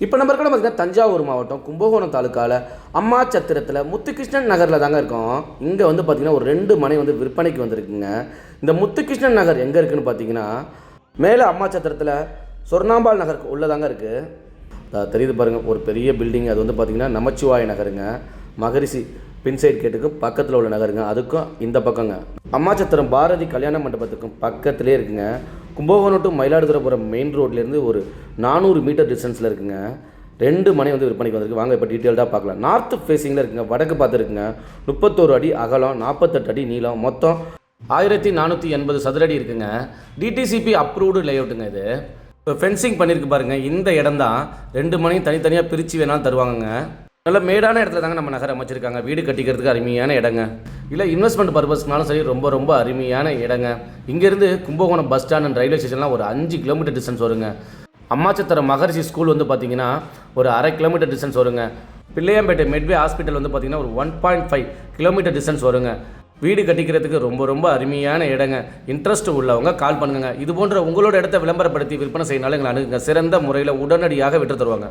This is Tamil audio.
இப்போ நம்ம இருக்கிற பார்த்தீங்கன்னா தஞ்சாவூர் மாவட்டம் கும்பகோணம் தாலுக்காவில் அம்மாச்சத்திரத்தில் முத்துகிருஷ்ணன் நகரில் தாங்க இருக்கோம். இங்கே வந்து பார்த்திங்கன்னா ஒரு 2 மனை வந்து விற்பனைக்கு வந்திருக்குங்க. இந்த முத்துகிருஷ்ணன் நகர் எங்கே இருக்குதுன்னு பார்த்தீங்கன்னா மேலே அம்மாச்சத்திரத்தில் சொர்ணாம்பாள் நகருக்கு உள்ளதாங்க இருக்குது. தெரியுது பாருங்கள், ஒரு பெரிய பில்டிங். அது வந்து பார்த்திங்கன்னா நமச்சிவாய நகருங்க. மகரிஷி பின்சைட் கேட்டுக்கு பக்கத்தில் உள்ள நகருங்க. அதுக்கும் இந்த பக்கங்க அம்மாச்சத்திரம் பாரதி கல்யாண மண்டபத்துக்கும் பக்கத்துலேயே இருக்குங்க. கும்பகோணம் டு மயிலாடுதுறை போகிற மெயின் ரோட்லேருந்து ஒரு 400 மீட்டர் டிஸ்டன்ஸில் இருக்குங்க. 2 மனை வந்து விற்பனைக்கு வந்திருக்கு. வாங்க இப்போ டீட்டெயில்டாக பார்க்கலாம். நார்த் ஃபேஸிங்கில் இருக்குங்க, வடக்கு பார்த்து இருக்குங்க. 31 அடி அகலம், 48 அடி நீளம், மொத்தம் 1480 சதுரடி இருக்குங்க. டிடிசிபி அப்ரூவ்டு லேஅவுட்டுங்க. இது இப்போ ஃபென்சிங் பண்ணியிருக்கு பாருங்கள். இந்த இடம் தான் 2 மனையும் தனித்தனியாக பிரித்து வேணாலும் தருவாங்கங்க. நல்ல மேடான இடத்துல தாங்க நம்ம நகர் அமைச்சிருக்காங்க. வீடு கட்டிக்கிறதுக்கு அருமையான இடங்க, இல்லை இன்வெஸ்ட்மெண்ட் பர்பஸ்னாலும் சரி ரொம்ப ரொம்ப அருமையான இடங்க. இங்கேருந்து கும்பகோணம் பஸ் ஸ்டாண்ட் ரயில்வே ஸ்டேஷன்லாம் ஒரு 5 கிலோமீட்டர் டிஸ்டன்ஸ் வருங்க. அம்மாச்சத்திரம் மகரிஷி ஸ்கூல் வந்து பார்த்திங்கன்னா ஒரு 1/2 கிலோமீட்டர் டிஸ்டன்ஸ் வருங்க. பிள்ளையாம்பேட்டை மெட்வே ஹாஸ்பிட்டல் வந்து பார்த்திங்கன்னா ஒரு 1.5 கிலோமீட்டர் டிஸ்டன்ஸ் வருங்க. வீடு கட்டிக்கிறதுக்கு ரொம்ப ரொம்ப அருமையான இடங்க. இன்ட்ரெஸ்ட் உள்ளவங்க கால் பண்ணுங்க. இது போன்ற உங்களோட இடத்த விளம்பரப்படுத்தி விற்பனை செய்யனாலும் எங்களை அணுகுங்க. சிறந்த முறையில் உடனடியாக விட்டு தருவாங்க.